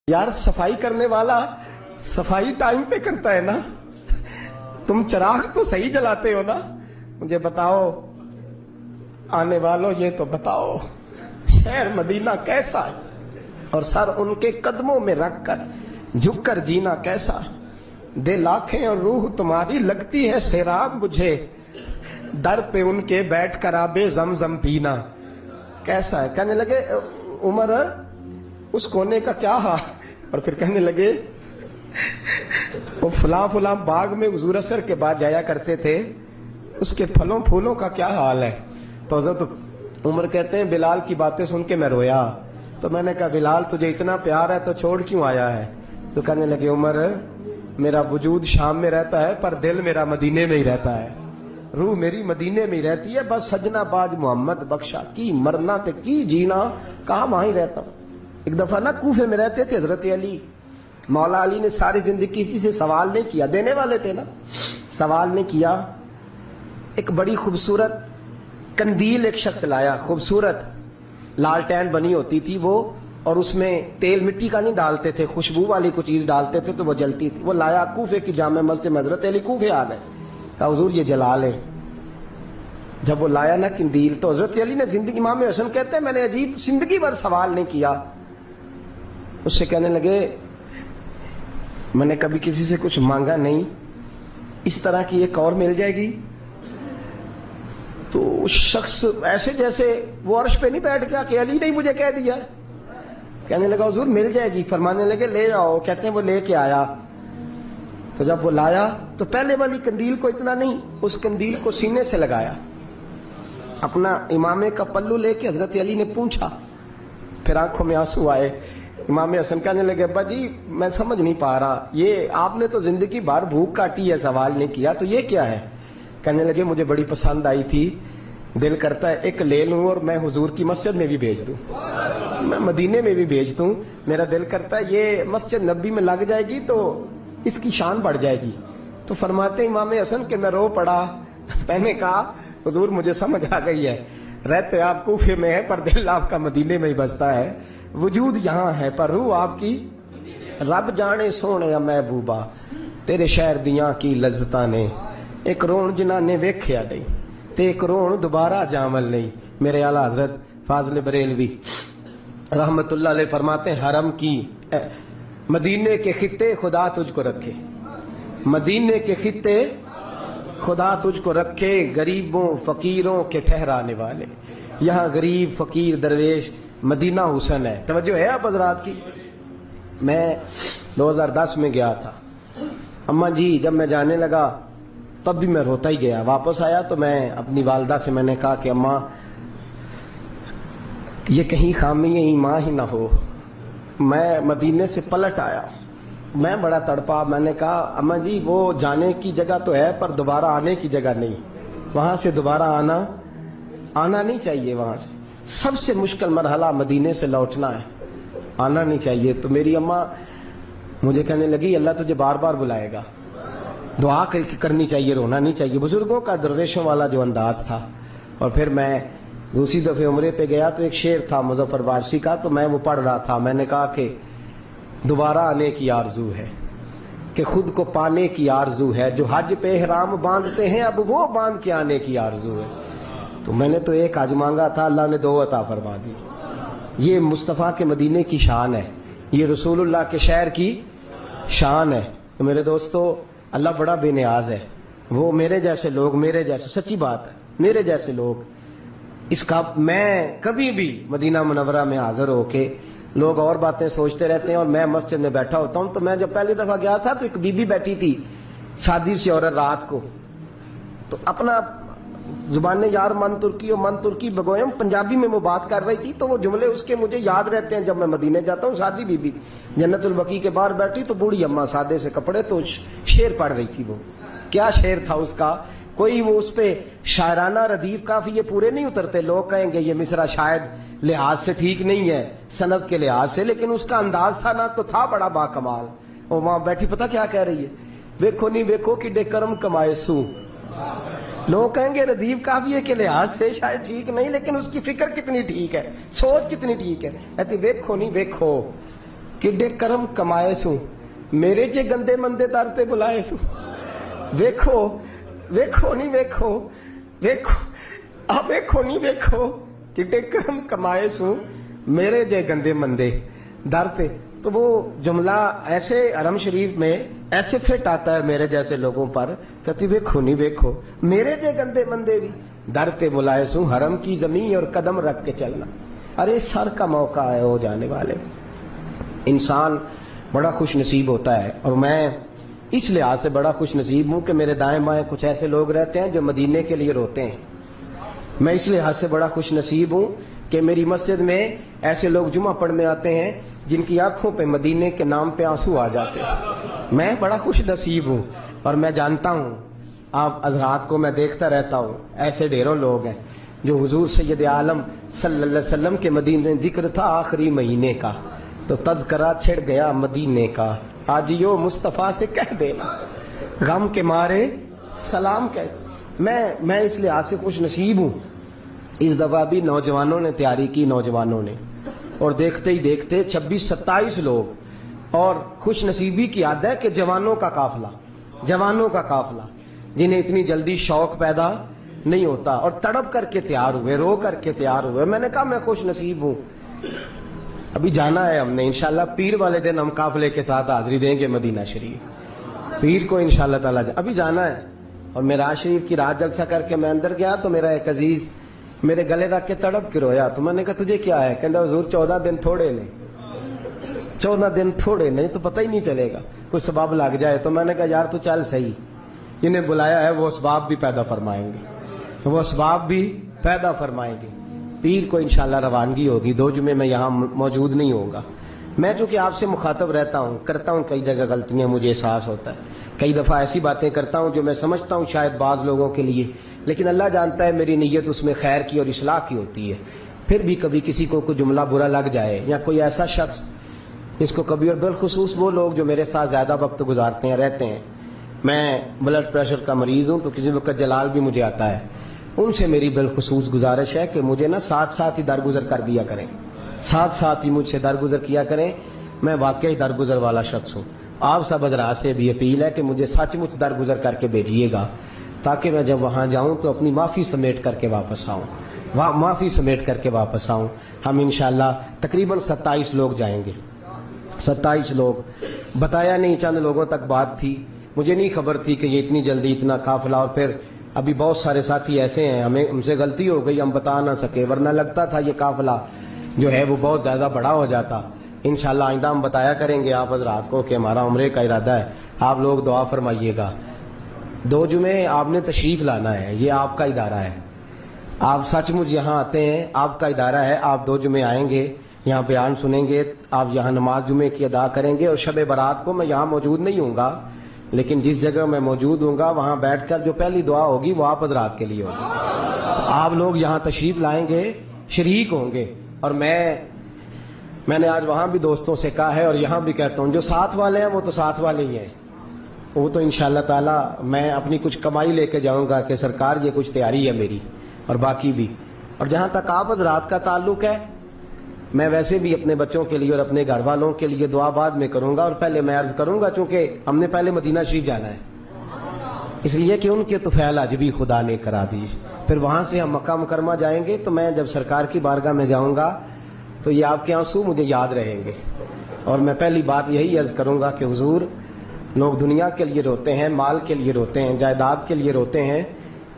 یار صفائی کرنے والا صفائی ٹائم پہ کرتا ہے نا. تم چراغ تو صحیح جلاتے ہو نا. مجھے بتاؤ آنے والوں یہ تو بتاؤ شہر مدینہ کیسا ہے اور سر ان کے قدموں میں رکھ کر جھک کر جینا کیسا. دل آنکھیں اور روح تمہاری لگتی ہے سیراب مجھے, در پہ ان کے بیٹھ کر آب زمزم پینا کیسا ہے. کہنے لگے عمر اس کونے کا کیا حال, اور پھر کہنے لگے وہ فلاں فلاں باغ میں حضور اثر کے بعد جایا کرتے تھے, اس کے پھلوں پھولوں کا کیا حال ہے. تو حضرت عمر کہتے ہیں بلال کی باتیں سن کے میں رویا. تو میں نے کہا بلال تجھے اتنا پیار ہے تو چھوڑ کیوں آیا ہے. تو کہنے لگے عمر میرا وجود شام میں رہتا ہے پر دل میرا مدینے میں ہی رہتا ہے, روح میری مدینے میں ہی رہتی ہے. بس سجنا باج محمد بخشا کی مرنا تے کی جینا, کہاں وہاں ہی رہتا ہوں. ایک دفعہ نا کوفے میں رہتے تھے حضرت علی. مولا علی نے ساری زندگی کسی سے سوال نہیں کیا, دینے والے تھے نا, سوال نہیں کیا. ایک بڑی خوبصورت کندیل ایک شخص لایا, خوبصورت لالٹین بنی ہوتی تھی وہ, اور اس میں تیل مٹی کا نہیں ڈالتے تھے, خوشبو والی کوئی چیز ڈالتے تھے تو وہ جلتی تھی. وہ لایا کوفے کی جامع مسجد میں, حضرت علی کوفے آ گئے, کہا حضور یہ جلا لے. جب وہ لایا نا کندیل تو حضرت علی نے زندگی, امام حسن کہتے ہیں میں نے عجیب زندگی بھر سوال نہیں کیا. اس سے کہنے لگے میں نے کبھی کسی سے کچھ مانگا نہیں, اس طرح کی ایک اور مل جائے گی. تو اس شخص ایسے جیسے وہ عرش پہ نہیں بیٹھ گیا کہ علی نے مجھے کہہ دیا. کہنے لگا حضور مل جائے گی. فرمانے لگے لے آؤ. کہتے ہیں وہ لے کے آیا. تو جب وہ لایا تو پہلے والی کندیل کو اتنا نہیں, اس کندیل کو سینے سے لگایا, اپنا امامے کا پلو لے کے حضرت علی نے پوچھا. پھر آنکھوں میں آنسو آئے. امام حسن کہنے لگے ابا جی میں سمجھ نہیں پا رہا, یہ آپ نے تو زندگی بھر بھوک کاٹی ہے, سوال نہیں کیا, تو یہ کیا ہے. کہنے لگے مجھے بڑی پسند آئی تھی, دل کرتا ہے ایک لے لوں اور میں حضور کی مسجد میں بھی بھیج دوں, میں مدینے میں بھی بھیج دوں. میرا دل کرتا ہے یہ مسجد نبی میں لگ جائے گی تو اس کی شان بڑھ جائے گی. تو فرماتے امام حسن کہ میں رو پڑا. میں نے کہا حضور مجھے سمجھ آ گئی ہے, رہتے آپ کوفے میں ہے پر دل آپ کا مدینے میں ہی بستا ہے, وجود یہاں ہے پر روح آپ کی. رب جانے سونے محبوبہ تیرے شہر دیاں کی لذتاں نے, ایک رون جنہاں نے ویکھیا نہیں تے ایک رون دوبارہ جامل نہیں. میرے اعلیٰ حضرت فاضل بریلوی رحمت اللہ علیہ فرماتے ہیں حرم کی مدینے کے خطے خدا تجھ کو رکھے, مدینے کے خطے خدا تجھ کو رکھے, غریبوں فقیروں کے ٹھہرانے والے. یہاں غریب فقیر درویش مدینہ حسن ہے. توجہ ہے آپ حضرات کی. میں 2010 میں گیا تھا. اماں جی جب میں جانے لگا تب بھی میں روتا ہی گیا. واپس آیا تو میں اپنی والدہ سے میں نے کہا کہ اماں یہ کہیں خامی ایمان ہی نہ ہو, میں مدینے سے پلٹ آیا. میں بڑا تڑپا. میں نے کہا اماں جی وہ جانے کی جگہ تو ہے پر دوبارہ آنے کی جگہ نہیں, وہاں سے دوبارہ آنا نہیں چاہیے. وہاں سے سب سے مشکل مرحلہ مدینے سے لوٹنا ہے, آنا نہیں چاہیے. تو میری اماں مجھے کہنے لگی اللہ تجھے بار بار بلائے گا, دعا کرنی چاہیے, رونا نہیں چاہیے. بزرگوں کا درویشوں والا جو انداز تھا. اور پھر میں دوسری دفعہ عمرے پہ گیا تو ایک شعر تھا مظفر وارسی کا, تو میں وہ پڑھ رہا تھا. میں نے کہا کہ دوبارہ آنے کی آرزو ہے, کہ خود کو پانے کی آرزو ہے, جو حج پہ احرام باندھتے ہیں اب وہ باندھ کے آنے کی آرزو ہے. تو میں نے تو ایک حج مانگا تھا, اللہ نے 2 عطا فرما دی. یہ مصطفیٰ کے مدینے کی شان ہے, یہ رسول اللہ کے شہر کی شان ہے. تو میرے دوستو اللہ بڑا بے نیاز ہے. وہ میرے جیسے لوگ, میرے جیسے, سچی بات ہے, میرے جیسے لوگ اس کا, میں کبھی بھی مدینہ منورہ میں حاضر ہو کے لوگ اور باتیں سوچتے رہتے ہیں اور میں مسجد میں بیٹھا ہوتا ہوں. تو میں جب پہلی دفعہ گیا تھا تو ایک بی بی بیٹھی تھی, سادی سی عورت, رات کو. تو اپنا زبان یار من ترکی بگویم پنجابی میں وہ بات کر رہی تھی. تو وہ جملے اس کے مجھے یاد رہتے ہیں جب میں مدینے جاتا ہوں. سادی بی بی جنت البقیع کے باہر بیٹھی, تو بوڑھی اماں سادے سے کپڑے, تو شعر پڑھ رہی تھی. وہ کیا شعر تھا اس کا, کوئی وہ اس پہ شاعرانہ ردیف کافی پورے نہیں اترتے. لوگ کہیں گے یہ مصرع شاید لحاظ سے ٹھیک نہیں ہے, سند کے لحاظ سے, لیکن اس کا انداز تھا نا تو تھا بڑا با کمال. اور وہاں بیٹھی پتہ کیا کہہ رہی ہے, ویکھو نہیں ویکھو کڈے کرم کمائے سو. لوگ کہیں گے ردیف کافیے کے لحاظ سے شاید ٹھیک نہیں, لیکن اس کی فکر کتنی ٹھیک ہے, سوچ کتنی ٹھیک ہے. کہتی ویکھو نہیں ویکھو किड्डे करम कमाए सू मेरे जे गंदे मंदे दर ते बुलाए सू। वेखो वेखो नहीं वेखो वेखो आ वेखो नहीं वेखो किड्डे करम कमाए सू मेरे जे गंदे मंदे दर ते। तो वो जुमला ऐसे हरम शरीफ में ऐसे फिट आता है मेरे जैसे लोगों पर, कहती वेखो नहीं वेखो मेरे जे गंदे मंदे भी दर ते बुलाए सू हरम की जमीन और कदम रख के चलना। अरे सर का मौका है हो जाने वाले। इंसान बड़ा खुश नसीब होता है और मैं इस लिहाज से बड़ा खुश नसीब हूं कि मेरे दाएं बाएं कुछ ऐसे लोग रहते हैं जो मदीने के लिए रोते हैं। मैं इस लिहाज से बड़ा खुश नसीब हूं कि मेरी मस्जिद में ऐसे लोग जुमा पढ़ने आते हैं जिनकी आंखों पे मदीने के नाम पे आंसू आ जाते हैं। मैं बड़ा खुश नसीब हूं और मैं जानता हूं, आप हज़रात को मैं देखता रहता हूं, ऐसे ढेरों लोग हैं जो हुजूर सैयद आलम सल्लल्लाहु अलैहि वसल्लम के मदीने जिक्र था आखिरी महीने का तो तज़करा छिड़ गया मदीने का। आज यो मुस्तफ़ा से कह देना गम के मारे सलाम कह। मैं इस लिहाज से खुश नसीब हूँ। इस दफ़ा भी नौजवानों ने तैयारी की, नौजवानों ने, और देखते ही देखते 26-27 लोग। और खुश नसीबी की याद है कि जवानों का काफिला जिन्हें इतनी जल्दी शौक पैदा नहीं होता और तड़प करके तैयार हुए, रो करके तैयार हुए। मैंने कहा मैं खुश नसीब हूँ। अभी जाना है हमने इंशाल्लाह, पीर वाले दिन हम काफिले के साथ हाजिरी देंगे मदीना शरीफ। पीर को इंशाल्लाह ताला अभी जाना है। और मेराज शरीफ की रात जलसा करके मैं अंदर गया तो मेरा एक अजीज मेरे गले रख के तड़प के रोया। तो मैंने कहा तुझे क्या है? कहता हुजूर 14 दिन थोड़े नहीं, 14 दिन थोड़े नहीं तो पता ही नहीं चलेगा, कुछ सबब लग जाए। तो मैंने कहा यार तू चल सही, जिन्हें बुलाया है वो असबाब भी पैदा फरमाएंगे, वो असबाब भी पैदा फरमाएंगे। पीर को इंशाल्लाह रवानगी होगी। 2 जुमे में यहाँ मौजूद नहीं होगा। मैं चूंकि आपसे मुखातब रहता हूँ, करता हूँ कई जगह गलतियाँ, मुझे एहसास होता है। कई दफ़ा ऐसी बातें करता हूँ जो मैं समझता हूँ शायद बाज़ लोगों के लिए, लेकिन अल्लाह जानता है मेरी नीयत उसमें खैर की और इस्लाह की होती है। फिर भी कभी किसी को कोई जुमला बुरा लग जाए या कोई ऐसा शख्स जिसको कभी, और बिलखुसूस वो लोग जो मेरे साथ ज़्यादा वक्त गुजारते हैं, रहते हैं। मैं ब्लड प्रेशर का मरीज़ हूँ तो किसी वक्त जलाल भी मुझे आता है। उनसे मेरी बिलखुसूस गुजारिश है कि मुझे ना साथ साथ ही दरगुजर कर दिया करें, साथ साथ ही मुझसे दरगुजर किया करें। मैं वाकई दरगुजर वाला शख्स हूँ। आप सब हज़रात से भी अपील है कि मुझे सचमुच दरगुजर करके भेजिएगा ताकि मैं जब वहाँ जाऊँ तो अपनी माफ़ी समेट करके वापस आऊँ, माफ़ी समेट करके वापस आऊँ। हम इंशाल्लाह तकरीबन 27 लोग जाएंगे, 27 लोग। बताया नहीं, चंद लोगों तक बात थी, मुझे नहीं खबर थी कि ये इतनी जल्दी इतना काफिला। और फिर अभी बहुत सारे साथी ऐसे हैं, हमसे गलती हो गई, हम बता ना सके, वरना लगता था ये काफिला जो है वो बहुत ज़्यादा बड़ा हो जाता। इंशाल्लाह आइंदा हम बताया करेंगे आप हज़रात को कि हमारा उम्रे का इरादा है। आप लोग दुआ फरमाइएगा। 2 जुमे आपने तशरीफ़ लाना है, ये आपका इदारा है। आप सचमुच यहाँ आते हैं, आपका इदारा है। आप 2 जुमे आएंगे, यहाँ बयान सुनेंगे, आप यहाँ नमाज जुमे की अदा करेंगे। और शब बारात को मैं यहाँ मौजूद नहीं हूँगा, लेकिन जिस जगह मैं मौजूद हूँगा वहाँ बैठकर जो पहली दुआ होगी वो आप हज़रात के लिए होगी। तो आप लोग यहाँ तशरीफ़ लाएंगे, शरीक होंगे। और मैंने आज वहाँ भी दोस्तों से कहा है और यहाँ भी कहता हूँ, जो साथ वाले हैं वो तो साथ वाले ही हैं। वो तो इंशाल्लाह ताला मैं अपनी कुछ कमाई लेके जाऊँगा कि सरकार ये कुछ तैयारी है मेरी, और बाकी भी। और जहाँ तक आप हज़रात का ताल्लुक़ है, मैं वैसे भी अपने बच्चों के लिए और अपने घर वालों के लिए दुआ बाद में करूंगा। और पहले मैं अर्ज करूंगा, चूंकि हमने पहले मदीना शरीफ जाना है, इसलिए कि उनके तुफैल आज भी खुदा ने करा दिए। फिर वहां से हम मक्का मुकरमा जाएंगे तो मैं जब सरकार की बारगाह में जाऊंगा तो ये आपके आंसू मुझे याद रहेंगे। और मैं पहली बात यही अर्ज करूंगा कि हुजूर, लोग दुनिया के लिए रोते हैं, माल के लिए रोते हैं, जायदाद के लिए रोते हैं।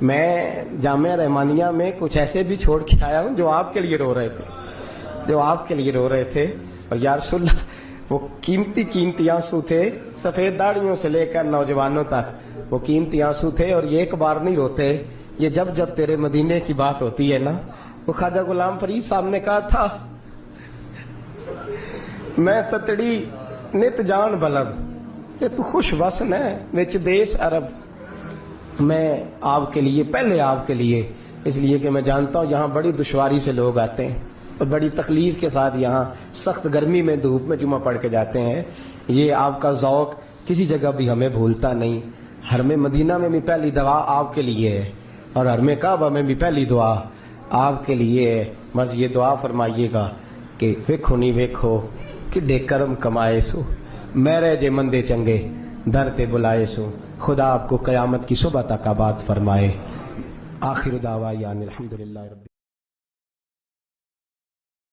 मैं जामिया रहमानिया में कुछ ऐसे भी छोड़ के आया हूँ जो आपके लिए रो रहे थे, जो आपके लिए रो रहे थे। और यार सुल्ला वो कीमती आंसू थे, सफेद दाढ़ियों से लेकर नौजवानों तक वो कीमती आंसू थे। और ये एक बार नहीं रोते, ये जब जब तेरे मदीने की बात होती है ना। वो ख्वाजा गुलाम फरीद साहब ने कहा था, मैं ततड़ी नित जान बलब ते तू खुश वसन है विच देश अरब। मैं आपके लिए, पहले आपके लिए, इसलिए कि मैं जानता हूँ यहाँ बड़ी दुश्वारी से लोग आते हैं और बड़ी तकलीफ के साथ यहाँ सख्त गर्मी में धूप में जुमा पढ़ के जाते हैं। ये आपका ज़ौक़ किसी जगह भी हमें भूलता नहीं। हरम मदीना में भी पहली दुआ आपके लिए है और हरम काबा में भी पहली दुआ आपके लिए है। बस ये दुआ फरमाइएगा कि वेखो नहीं वेखो کہ کرم کمائے سو میرے جے مندے چنگے در تے بلائے سو خدا آپ کو قیامت کی صبح تک آباد فرمائے آخر دعوانا الحمدللہ رب